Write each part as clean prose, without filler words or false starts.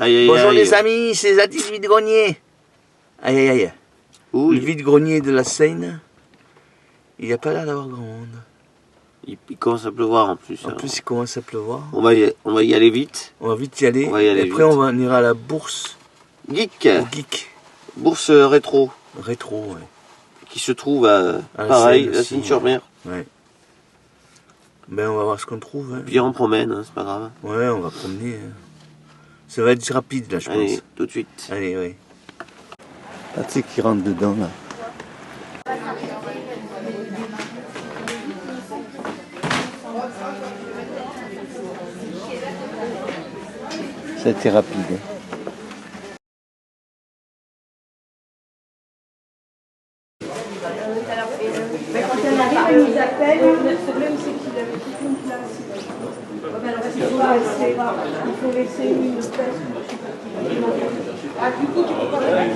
Aïe, aïe, Bonjour aïe. les amis, c'est Zadis vide-grenier. Aïe aïe aïe. Ouh, Le vide-grenier de la Seine, il n'y a pas l'air d'avoir grand monde. il commence à pleuvoir en plus. En Alors. plus, il commence à pleuvoir. On va y aller vite. On va vite y aller. On va y aller Et après, vite. on ira à la bourse Geek, au Geek. bourse rétro, Rétro, ouais. qui se trouve à, À la pareil, Seine la aussi, Seine-sur-Mer. Ouais. Ben, on va voir ce qu'on trouve. Hein. Puis on promène, hein, c'est pas grave. Ouais, on va promener. Hein. Ça va être rapide, là, je Allez, pense. tout de suite. Allez, ouais. Ah, tu sais qui rentre dedans, là. Ça a été rapide. Quand elle arrive, elle nous appelle. Le problème, c'est qu'il avait toute une place. Il faut laisser une place. Ah, du coup, tu peux pas regarder.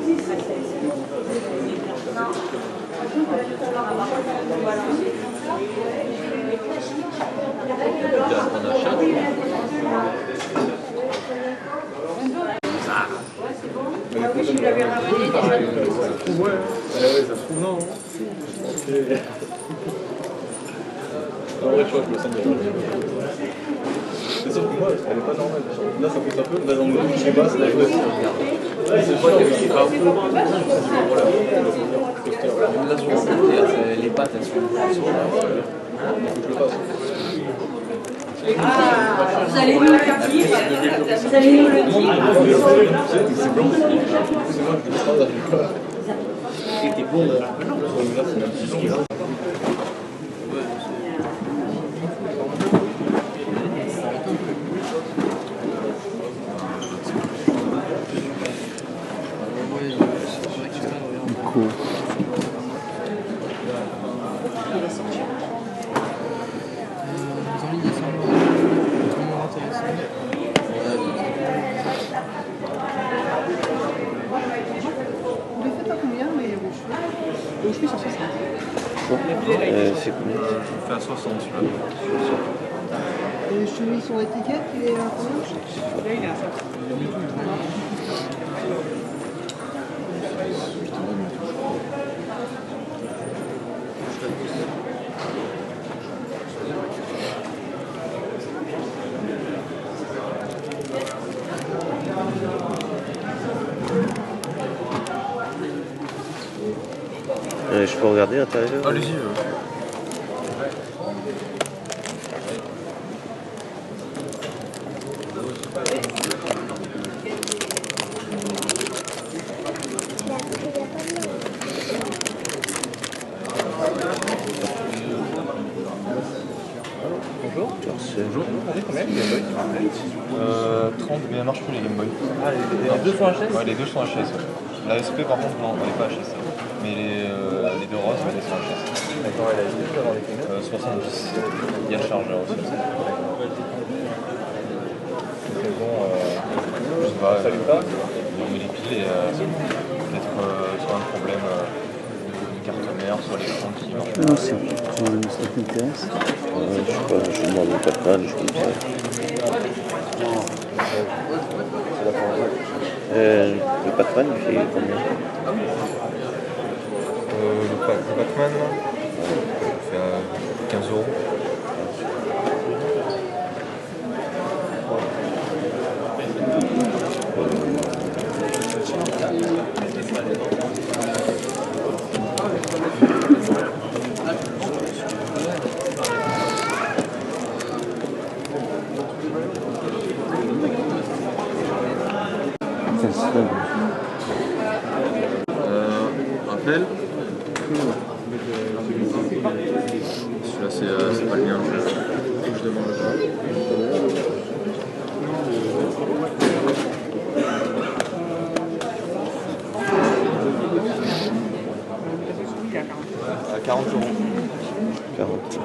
Si, c'est non. Ah oui, je l'avais ramené. Ça se trouve, ouais. Ça se trouve, non. En vrai, tu vois, je me sens bien. C'est sauf que moi, elle est pas normale. Là, ça pousse un peu. Là, dans le coup, chez basse, là, je me c'est pas qu'elle est pas là, sur les pattes, elles sont là. Je le passe. Ah, vous allez nous le dire. Vous allez nous le dire. C'est blanc. C'est moi qui le parle. C'était bon. C'est un petit peu. C'est combien? On fait à 60 celui-là. Et le chemise sur l'étiquette, il est à combien? Là, il est à 60. Je peux regarder à l'intérieur? Allez-y. Bonjour. Bonjour. Combien les Game Boy, s'il vous plaît 30, mais elle marche plus les Game Boy. Ah, les deux sont HS? Ouais, les deux sont HS. La SP par contre, non, elle n'est pas HS. Mais les deux roses, elles sont HS. D'accord, elle a dit que avoir les combien 70. Il y a le chargeur aussi. C'est bon, je sais pas. Ça lui pas? On met les piles et peut-être soit un problème de carte mère, soit l'écran qui marche pas. Non, ça t'intéresse. Je sais pas, je demande au Pac-Man, je comme ça. Le Pac-Man, il fait combien? Le Pac-Man, il fait 15 €. Appel. Celui-là, c'est pas le mien. Je demande le pas. À 40 €. 40.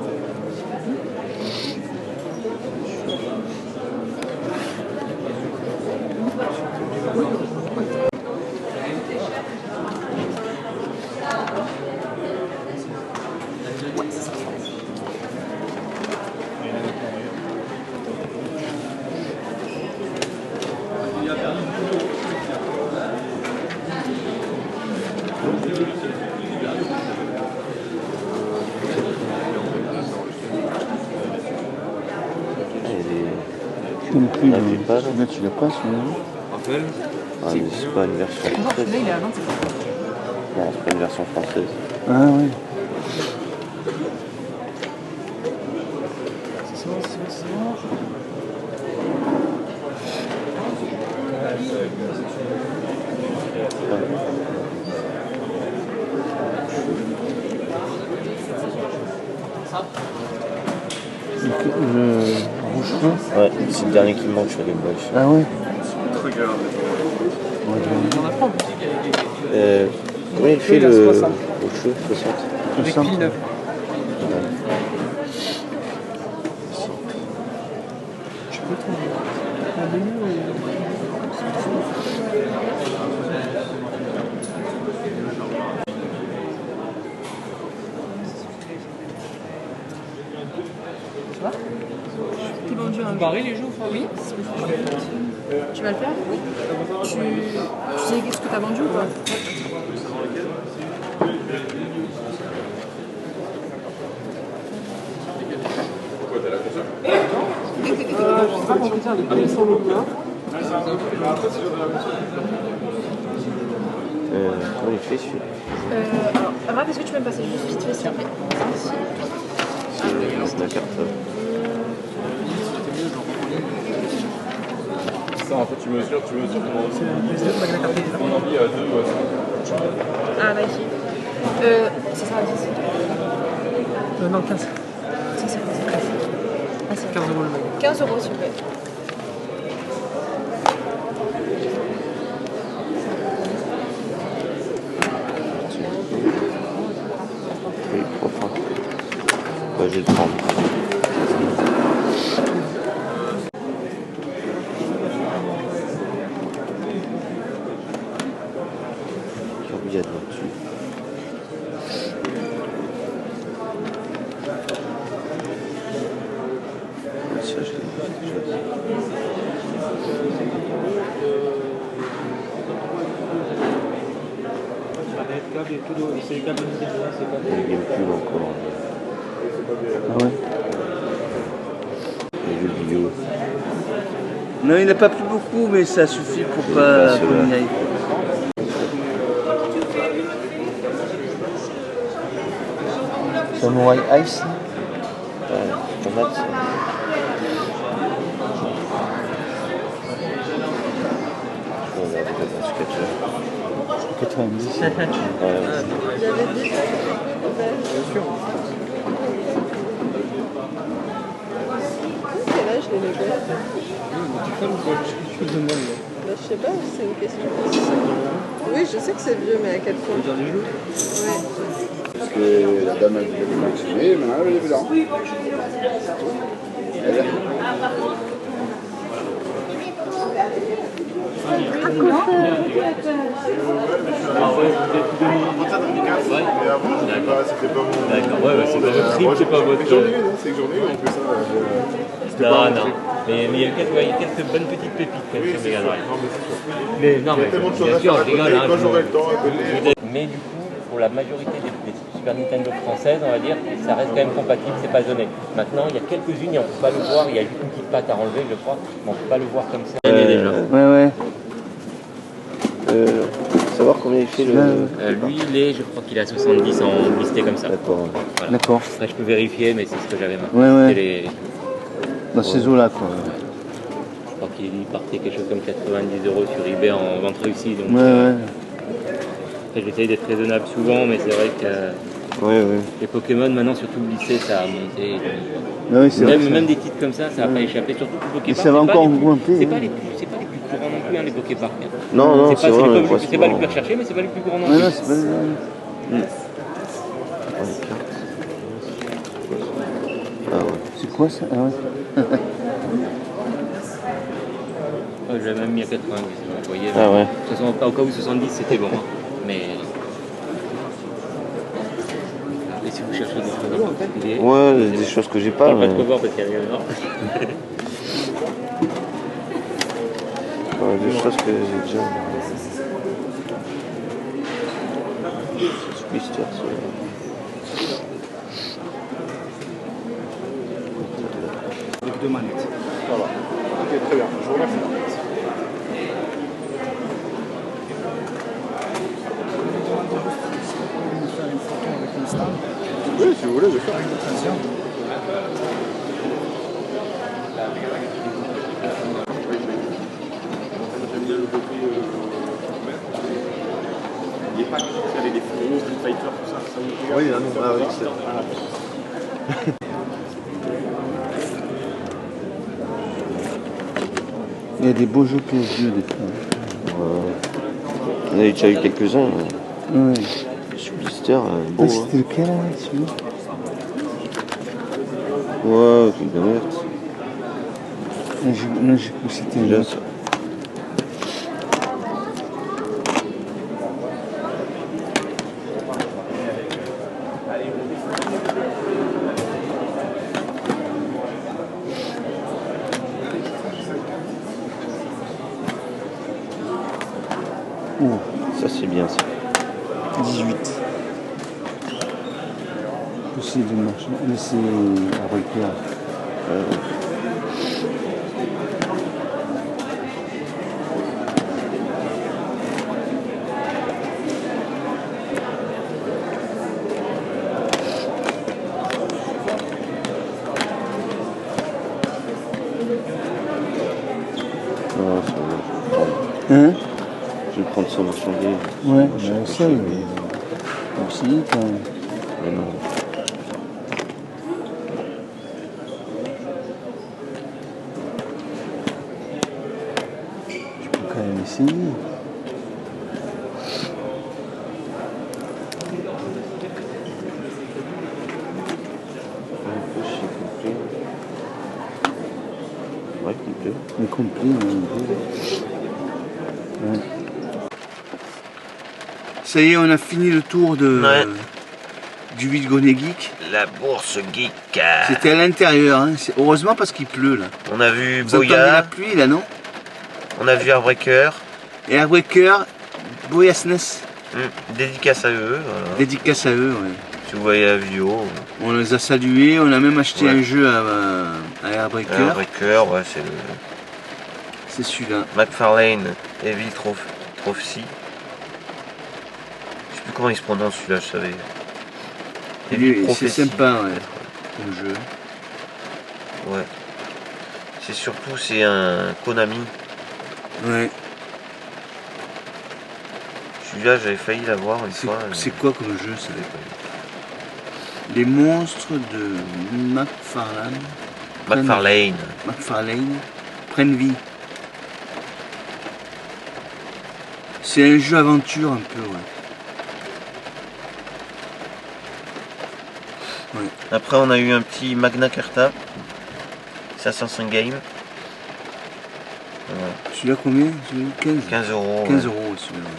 Je ne plus. Ah, puis pas, là. Là, tu l'as pas, celui-là. Rappel. Ah, mais c'est pas une version française. Celui-là, il est à 27 ans. Non, c'est pas une version française. Ah oui. Le rouge-feu. Ouais, c'est le dernier qui me manque sur Game Boy. Ah ouais. Combien il fait il a le 60. cheveu 60. Avec pile neuf. Je peux trouver un menu Tu vois? T'es vendu un barré les jeux ou pas? Oui, c'est ce que je fais. Tu vas le faire? Oui. Tu sais ce que t'as vendu ou pas? Comment il fait celui-là? Alors, Raph, est-ce que tu peux me passer juste vite fait, s'il te plaît? C'est la carte. Ça, en fait, tu mesures comment on envie à 2. Ah, bah ici. Ça sera à 10. Non, 15. Ça sera à 10. Ah, c'est 15 € le menu. 15 euros, s'il vous plaît. Oui, propre. Ouais, je vais le prendre. Kirby Adventure. Ouais, ça, je l'ai déjà. Les GameCube encore. Ah ouais. Les jeux vidéo. Non, il n'a pas plu beaucoup, mais ça suffit pour C'est pas pas ceux-là. qu'on y aille. Samurai Ice. Ouais, tomate. Je vais regarder dans ce catcher. 90. Ouais, Il y avait 10. Quel âge les Lego? Bah, je sais pas, c'est une question. Oui, je sais que c'est vieux, mais à quel point? Ouais. Parce que la dame a voulu vacciner, maintenant elle est dedans. D'accord, ouais, c'est pas votre trip, c'est pas votre. C'est que j'en ai eu en plus. Non, non. Mais il y a quelques bonnes petites pépites quand même sur Mega Drive. Mais non, mais Tellement de choses bien à sûr, faire à je rigole. côté, Hein, quand j'aurai le temps, à côté. Mais du coup, pour la majorité des Super Nintendo françaises, on va dire, ça reste quand même compatible, c'est pas zoné. Maintenant, il y a quelques-unes, et on peut pas le voir, il y a juste une petite patte à enlever, je crois, mais on peut pas le voir comme ça. Déjà. Ouais, ouais. Savoir combien il fait le. Lui, je crois qu'il est à 70 en listé comme ça. D'accord. Voilà. D'accord. Après, je peux vérifier, mais c'est ce que j'avais marqué. Ouais, ouais. C'était Dans ces eaux-là, quoi. Je crois qu'il partait quelque chose comme 90 € sur eBay en vente réussie. Donc, Ouais, ouais. après, j'essaye d'être raisonnable souvent, mais c'est vrai que Ouais, ouais. les Pokémon, maintenant, surtout le lycée, ça a monté. Ah oui, c'est vrai. Même des titres comme ça va pas échapper. Surtout que le Et Poképark, ça va c'est pas encore les plus- augmenter, C'est hein. pas les plus courants non plus, hein, les Poképark. Hein. Non, non, c'est vrai, on les voit c'est pas les souvent. plus recherchés, mais c'est pas les plus courants non Ouais, plus. non, c'est pas. Ah ouais. C'est quoi ça? Ah ouais. Je l'avais même mis à 90, vous voyez. Ah ouais. De toute façon, au cas où 70, c'était bon. Hein. Mais. Et si vous cherchez des choses en particulier. Ouais, des choses que j'ai pas. Pas Mais... trop voir parce qu'il y a rien dedans. Ouais, des choses que j'ai déjà. blister, Avec 2 manettes. Voilà. Ok, très bien. Je vous remercie. Faire une photo avec une stand. Oui, si vous voulez, je vais faire. Attention. Il n'est pas qu'il y avait des films, Street Fighter, tout ça. Ça vous regarde? Oui, non, ah, oui, c'est... Il y a des beaux jeux PS2 des fois. On a déjà eu quelques-uns. Ouais. Sous blister, beau. Ah, c'était lequel là, celui-là? Ouais, truc de merde. Non, j'ai cru que c'était Déjà un ça. Oh, Ça c'est bien ça. 18. Possible de marcher. Mais c'est à repère. Ah, ça va, je vais prendre. Hein? Je vais prendre ça marchandé. Ouais, Je mais sais ça, pas, aussi, quand même. mais non. Je peux quand même essayer. Un peu, c'est complet. Ouais, complet. Mais complet, mais ouais. Ça y est, on a fini le tour de, Ouais. du Villegonnet Geek. La bourse geek. C'était à l'intérieur, hein. Heureusement parce qu'il pleut là. On a vu Vous entendez la Boya, pluie là, non? on a vu Airbreaker. Et Airbreaker, Boyasness, Dédicace à eux. Voilà. dédicace à eux. Ouais. Si vous voyez la vidéo, On les a salués, on a même acheté Ouais. un jeu à Airbreaker. Airbreaker, ouais, c'est le C'est celui-là. McFarlane Evil Trophy. Je sais plus comment il se prononce celui-là, je savais. Evil C'est Prophecy. sympa, ouais, comme jeu. Ouais. C'est surtout, c'est un Konami. Ouais. Celui-là, j'avais failli l'avoir une fois. C'est quoi comme jeu ça? Les monstres de McFarlane. McFarlane prennent vie. C'est un jeu aventure un peu, ouais. Après, on a eu un petit Magna Carta. C'est à 500 Game. Voilà. Celui-là combien? Celui-là 15 15 €. 15 ouais. € celui-là. Ouais.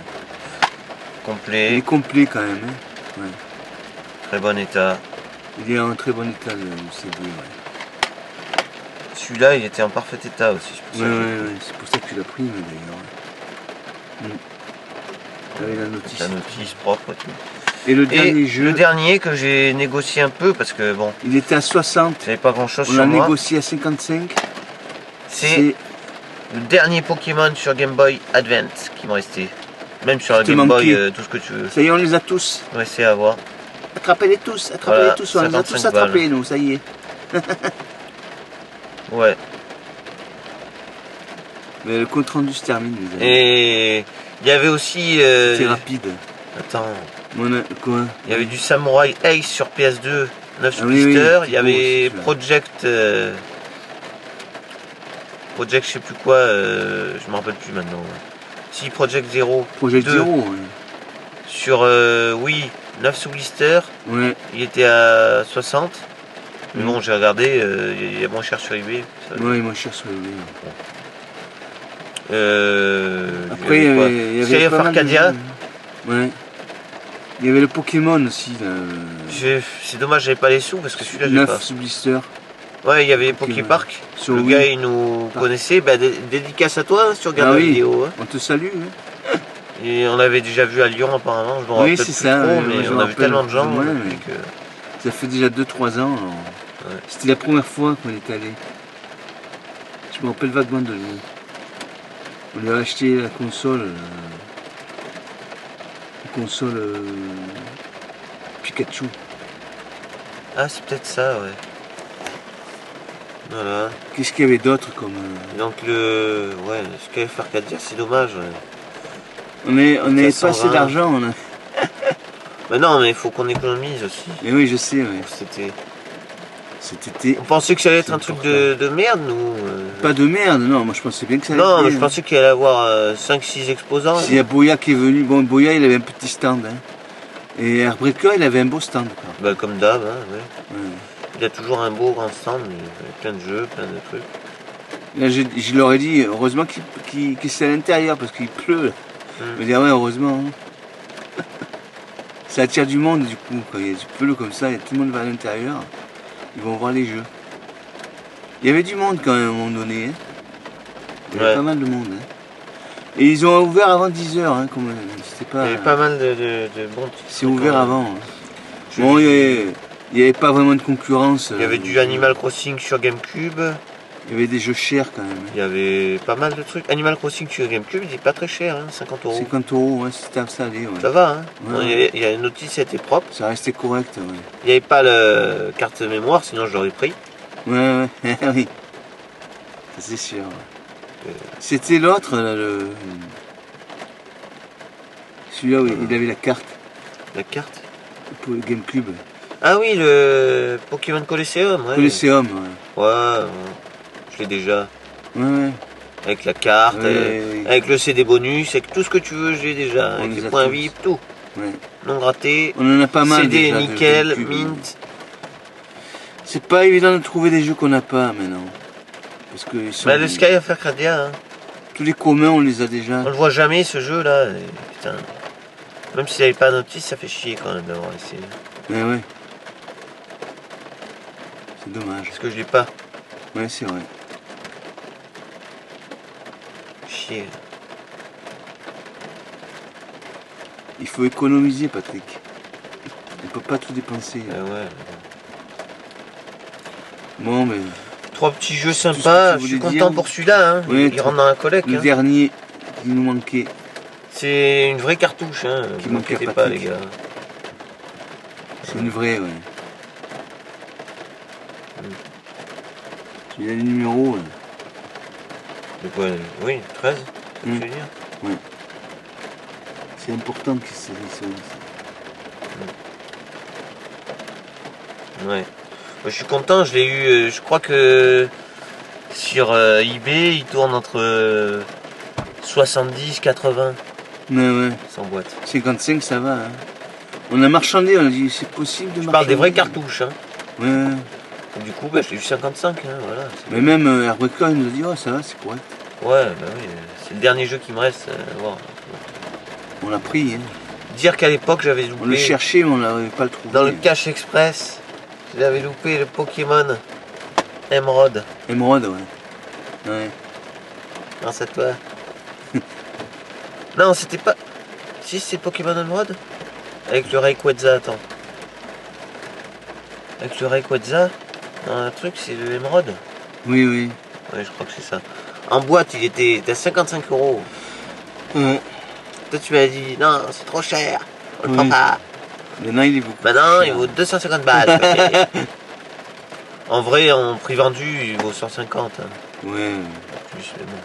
Il Complet, est complet quand même. Hein. très bon état. Il est en très bon état le CD. Ouais. Celui-là, il était en parfait état aussi. C'est pour ça Ouais, que ouais, j'ai- ouais. C'est pour ça que tu l'as pris d'ailleurs. Avec la notice. La notice propre et tout. Et le Et dernier jeu, le dernier que j'ai négocié un peu parce que bon, il était à 60. j'avais pas grand chose On sur l'a moi. négocié à 55. C'est le dernier Pokémon sur Game Boy Advance qui me restait. Même sur la Qui te Game Boy, manquait. tout ce que tu veux. Ça y est, on les a tous. On va essayer à voir. Attrapez-les tous, Voilà, tous. On les a tous 55 attrapés, nous, ça y est. Ouais. Mais le compte rendu se termine, les amis. Et il y avait aussi. C'est rapide. Attends. Quoi? Il y avait du Samurai Ace sur PS2, 9 Ah oui, blister. oui, Il y avait beau, Project. Project, je sais plus quoi, je me rappelle plus maintenant. Ouais. Si, Project Zero. Project 2, Zero, ouais. Sur oui, 9 sous blister. Ouais. Il était à 60. Mais Mm. bon, j'ai regardé, il y a moins cher sur eBay. Ça- Ouais, moi, je cherche sur le livre. Après, il y avait quoi il y avait Street of pas mal de Arcadia. jeux. Ouais. Il y avait le Pokémon aussi, là. C'est dommage, j'avais pas les sous parce que celui-là, j'ai pas. 9 sous blister. Ouais, il y avait Pokémon. Poképark. Sur Le Wii. gars, il nous connaissait. Bah, dédicace à toi si tu regardes Ah la oui. vidéo. Hein. On te salue, hein. Et on l'avait déjà vu à Lyon apparemment, je me rappelle Oui, plus c'est ça. trop, ouais, mais moi, je on me a vu rappelle tellement de gens plus ou moins, depuis mais que... ça fait déjà 2-3 ans. Alors. Ouais. C'était la première fois qu'on est allé. Je me rappelle vaguement de lui. On lui a acheté la console. La console Pikachu. Ah, c'est peut-être ça, ouais. Voilà. Qu'est-ce qu'il y avait d'autre comme. Donc le... Ouais, ce qu'il y avait faire qu'à dire, c'est dommage. Ouais. On n'avait pas assez 420. d'argent. Mais non, mais il faut qu'on économise aussi. Mais oui, je sais. Ouais. C'était... Cet été. On pensait que ça allait être C'est un truc important. de merde, nous. Pas de merde, non. Moi, je pensais bien que ça allait Non, être mais bien, je pensais qu'il allait avoir 5-6 exposants. S'il y a Boya qui est venu, bon, Boya il avait un petit stand. Hein. Et Airbreaker il avait un beau stand. Quoi. Bah, comme d'hab, hein, ouais. Ouais. Il a toujours un beau grand stand, avec plein de jeux, plein de trucs. Là, je leur ai dit, heureusement que c'est à l'intérieur parce qu'il pleut. Là. Je me dis, ah ouais, heureusement. Hein. Ça attire du monde du coup. Quand il y a du pleut comme ça, tout le monde va à l'intérieur. Ils vont voir les jeux. Il y avait du monde quand même à un moment donné. Hein. Il y avait pas mal de monde. Hein. Et ils ont ouvert avant 10h. Hein, c'était pas... Il y avait pas mal de bons petits C'est trucs, ouvert hein. avant. Hein. Bon, il n'y avait pas vraiment de concurrence. Il y avait du Animal Crossing sur GameCube. Il y avait des jeux chers quand même. Il y avait pas mal de trucs. Animal Crossing sur GameCube, il est pas très cher, hein, 50 €. 50 €, ouais, c'était installé. Ouais. Ça va, hein. Ouais. Non, il y a une notice, ça a été propre. Ça restait correct, ouais. Il n'y avait pas la carte mémoire, sinon je l'aurais pris. Ouais, ouais, oui. Ça, c'est sûr. C'était l'autre, là, celui-là, oui, il avait la carte La carte pour le GameCube. Ah oui, le Pokémon Colosseum, ouais. Colosseum, ouais. Ouais, je l'ai déjà. Ouais, ouais. Avec la carte, Ouais, oui. avec le CD bonus, avec tout ce que tu veux, j'ai déjà. On Avec les les a points tous. VIP, tout. Ouais. Non gratté. On en a pas mal CD déjà, de nickel, GameCube. mint. C'est pas évident de trouver des jeux qu'on n'a pas maintenant. Parce que ils sont... Bah, le Sky of Arcadia, hein. tous les communs, on les a déjà. On le voit jamais ce jeu là. Et, putain. Même s'il n'y avait pas de notice, ça fait chier quand même d'avoir essayé. Ouais, ouais. C'est dommage. Parce que je l'ai pas. Ouais, c'est vrai. Chier. Il faut économiser, Patrick. On peut pas tout dépenser. Ah ouais. Bon, mais... 3 petits jeux ce que sympas, tu je suis voulais content dire. pour celui-là, hein. Ouais, Il rentre dans la collecte. Le Hein. dernier qui nous manquait. C'est une vraie cartouche, hein. Qui Vous manquait inquiétez à pas, Patrick. les gars. C'est une vraie, ouais. Il y a les numéros. Là. De quoi Oui, 13, Mm. je veux dire. Ouais. C'est important que c'est ça. Ouais. Moi, je suis content, je l'ai eu, je crois que sur eBay, il tourne entre 70 80 Ouais, ouais. sans boîte. 55, ça va. Hein. On a marchandé, on a dit c'est possible de Je marchander. parle des vraies cartouches, hein. Ouais, ouais. Et du coup, bah, je l'ai eu 55, hein, voilà. Mais même Airbreaker, il nous a dit, oh, ça va, c'est correct. Ouais, bah oui, c'est le dernier jeu qui me reste à voir. On l'a pris, hein. Dire qu'à l'époque, j'avais On le loupé, cherchait, mais on n'arrivait pas à le trouver. dans le Cache Express, j'avais loupé le Pokémon Emerald. Émeraude, ouais. Ouais. Grâce à toi. Non, c'était pas... Si, c'est Pokémon Emerald. Avec le Rayquaza, attends. Avec le Rayquaza, un truc, c'est le Emerald. Oui, oui. Ouais, je crois que c'est ça. En boîte, il était à 55 €. Ouais. Toi, tu m'as dit, non, c'est trop cher. On le Oui. prend pas. Maintenant, il est beaucoup. Maintenant, plus il cher. vaut 250 balles. Ok. En vrai, en prix vendu, il vaut 150. Hein. Ouais. Plus, mais bon.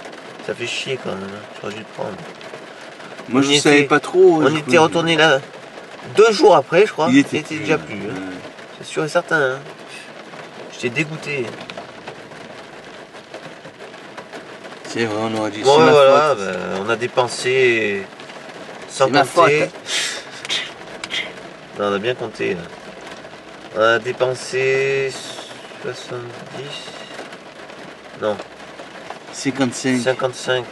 Ça fait chier quand même. Hein. J'aurais dû le prendre. Moi, On je y savais était- pas trop. On était retourné là 2 jours après, je crois. Il était déjà plus. Hein. Ouais. C'est sûr et certain. Hein. J'étais dégoûté. C'est vrai, on aurait dit. Bon, c'est ma voilà, faute. bah, on a dépensé sans C'est ma compter. faute. Non, on a bien compté. Là. On a dépensé 70. Non, 55, 55.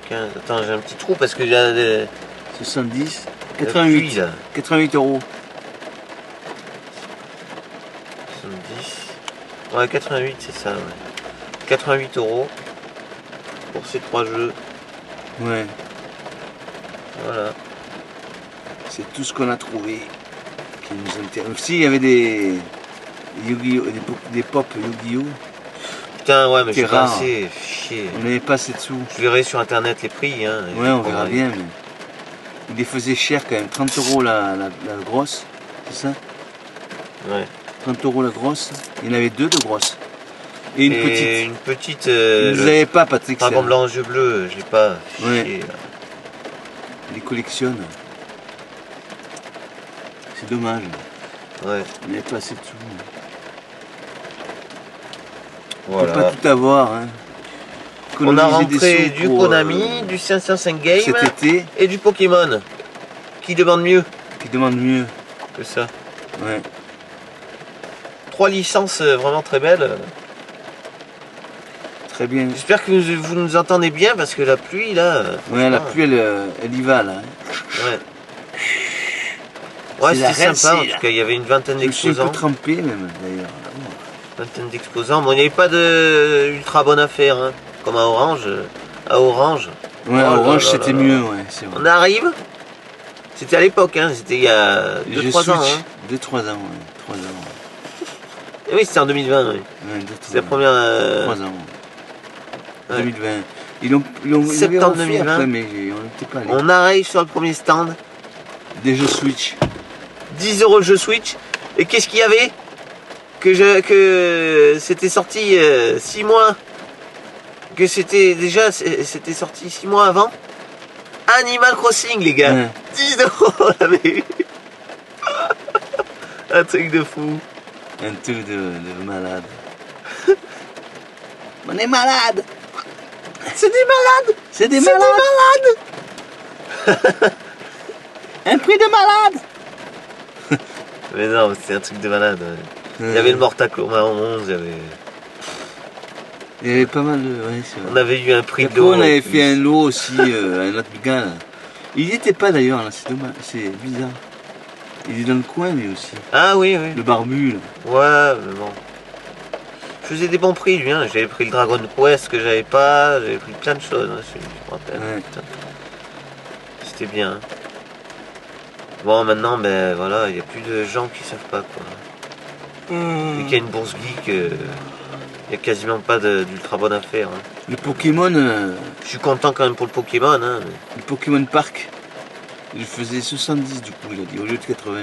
15. Attends, j'ai un petit trou parce que j'ai 70, le 88. puits, là. 88 €. 70. Ouais, 88, c'est ça. Ouais. 88 € pour ces 3 jeux. Ouais. Voilà. C'est tout ce qu'on a trouvé qui nous intéresse. Aussi, il y avait des Yu-Gi-Oh, des pop Yu-Gi-Oh. Putain, ouais, mais C'est j'ai pas rare. assez. Chier. On n'avait pas assez de sous. Je verrai sur internet les prix. Hein, Ouais, on verra bien. Mais... Il les faisait cher quand même. 30 € la grosse, c'est ça? Ouais. 30 € la grosse. Il y en avait deux de grosses. Et une petite. Une petite. Vous le n'avez pas, Patrick? Dragon ça. blanc aux yeux bleus, je l'ai pas. Ouais. Chier, là. Il les collectionne. C'est dommage. Ouais. On n'avait pas assez de sous. On Voilà. peut pas tout avoir. Hein. On a Économiser des rentré sous du pour, Konami, du 505 Game cet été. et du Pokémon. Qui demande mieux Qui demande mieux. que ça? Ouais. 3 licences vraiment très belles. Très bien. J'espère que vous nous entendez bien parce que la pluie là. Ouais, la franchement, pluie, elle y va là. Hein. Ouais. Ouais, C'est la c'était sympa en rincée, là. tout cas. Il y avait une vingtaine Je me suis un peu d'exposants. trempé même d'ailleurs. Vingtaine d'exposants. Bon, il n'y avait pas de ultra bonne affaire, hein, comme à Orange. À Orange. Ouais, Oh là Orange là c'était là mieux, là. ouais, c'est vrai. On arrive. C'était à l'époque, hein. C'était il y a 2-3 ans. Hein. 2-3 ans, ouais. 3 ans. Et oui, c'était en 2020. Oui. Ouais, C'est la première. 3 ans. Ouais. 2020. Ils avaient Septembre refait 2020. après, mais on n'était pas allés. On arrive sur le premier stand. Des jeux Switch. 10 € le jeu Switch. Et qu'est-ce qu'il y avait que c'était sorti 6 mois. Que c'était c'était sorti 6 mois avant. Animal Crossing, les gars. Ouais. 10 € on l'avait eu. Un truc de fou. Un truc de malade. On est malade. C'est des malades. C'est des C'est des malades. Un prix de malade. Mais non, c'est un truc de malade. Ouais. Il y avait le Mortal Kombat 11, il y avait... Il y avait pas mal de... Ouais, c'est vrai. On avait eu un prix Et de après, l'eau. on avait fait un lot aussi, un autre gars là. Il n'y était pas d'ailleurs là, c'est dommage, c'est bizarre. Il est dans le coin lui aussi. Ah oui, oui. Le barbu là. Ouais, mais bon. Je faisais des bons prix, lui. Hein. J'avais pris le Dragon Quest que j'avais pas. J'avais pris plein de choses. Hein, je me rappelle. Ouais. Putain. C'était bien. Hein. Bon, maintenant, ben voilà, il n'y a plus de gens qui savent pas quoi. Dès qu'il y a une bourse geek, il n'y a quasiment pas d'ultra bonne affaire. Hein. Le Pokémon, Je suis content quand même pour le Pokémon. Hein, mais... le Pokémon Park, il faisait 70 du coup, il a dit, au lieu de 80.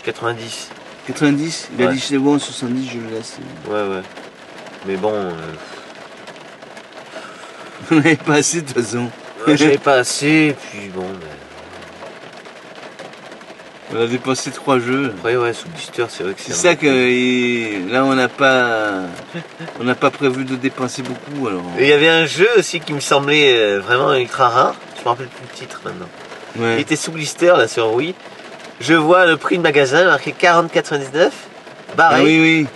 90. 90, il a Ouais. dit c'est bon, 70 je le laisse. Ouais, ouais. Mais bon, On n'avait pas assez de toute façon. j'avais pas assez. Puis bon, ben... On a dépassé 3 jeux. Après, ouais, sous blister, c'est vrai que C'est ça que là on n'a pas prévu de dépenser beaucoup alors. Et il y avait un jeu aussi qui me semblait vraiment ultra rare. Je me rappelle plus le titre maintenant. Il Ouais. était sous blister là sur Wii. Je vois le prix de magasin marqué 40,99. Barré. Ah oui oui.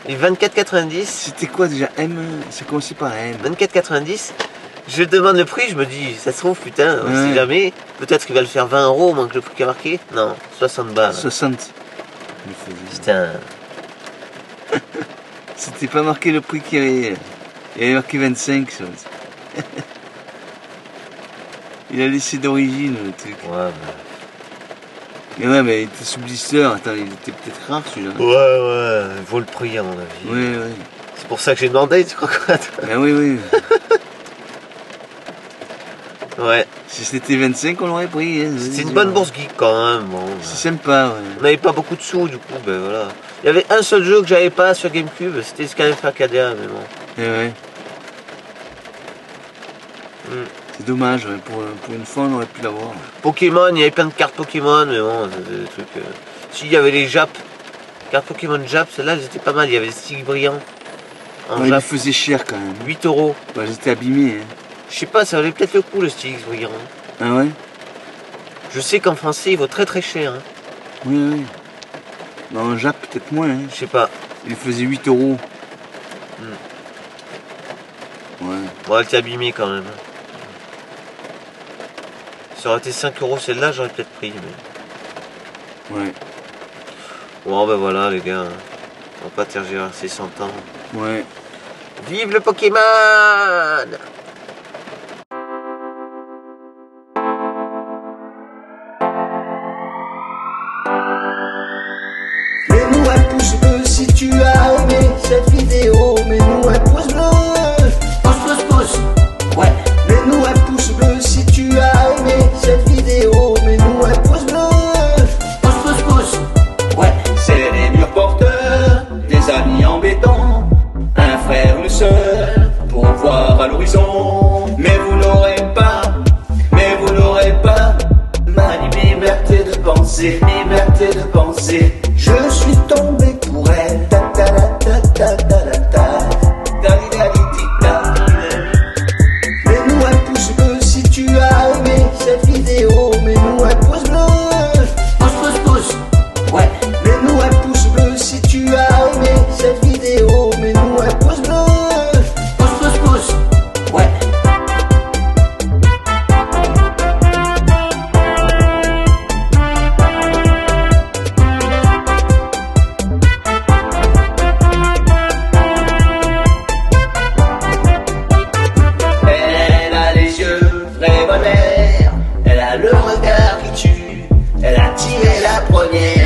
Et 24,90. C'était quoi déjà M? C'est commencé par M. 24,90. Je demande le prix, je me dis, ça se trouve, putain, on Ouais. sait jamais. Peut-être qu'il va le faire 20 € au moins que le prix qui a marqué. Non, 60 balles. 60. Putain. C'était pas marqué le prix qu'il y avait. Il y avait marqué 25 ça. Il a laissé d'origine le truc. Ouais, bah. Mais ouais, mais il était sous blister. Attends, il était peut-être rare celui-là. Ouais, il vaut le prix à mon avis. Ouais, ouais. C'est pour ça que j'ai demandé, tu crois quoi toi? Ben oui, oui. Ouais. Si c'était 25, on l'aurait pris. Hein. C'était une bonne bourse geek quand même. Bon, C'est sympa, ouais. on n'avait pas beaucoup de sous, du coup, ben voilà. Il y avait un seul jeu que j'avais pas sur GameCube, c'était Skyrim Arcadia, mais bon. Eh ouais. Mm. C'est dommage, ouais. Pour une fois, on aurait pu l'avoir. Pokémon, il y avait plein de cartes Pokémon, mais bon, c'est des trucs. Si, il y avait les Jap. Cartes Pokémon Jap, celles-là, elles étaient pas mal. Il y avait des sticks brillants. En Ouais, il Jap, faisait cher quand même. 8 €. Bah, j'étais abîmé. Hein. Je sais pas, ça valait peut-être le coup, le stick brillant. Ah ouais? Je sais qu'en français, il vaut très très cher. Hein. Oui, oui. Non, en Jap, peut-être moins. Hein. Je sais pas. Il faisait 8 €. Ouais. Bon, elle était abîmée quand même. Ça aurait été 5 € celle-là, j'aurais peut-être pris. Mais... Ouais. Bon, ben voilà, les gars. Hein. On va pas tergiverser 100 ans. Ouais. Vive le Pokémon! pouce bleu si tu as aimé cette vidéo. Mets-nous un pouce bleu. Pouce, pouce, pouce. Ouais. Mets-nous un pouce bleu si tu as aimé cette vidéo. Mets-nous un pouce bleu. Pouce, pouce, pouce. Ouais. C'est les murs porteurs, des amis embêtants, un frère, une sœur, pour voir à l'horizon. Mais vous n'aurez pas ma liberté de penser, liberté de penser. Je suis tombé pour elle. Ta ta ta ta ta ta ta. Mets-nous un pouce bleu si tu as aimé cette vidéo. Mets-nous un pouce bleu. Pouce, pouce, pouce. Ouais. Mets-nous un pouce bleu si tu as aimé cette vidéo. Mets-nous un pouce bleu. Pouce, pouce, pouce. Ouais. Elle a les yeux revolver, elle a le regard qui tue, elle a tiré la première.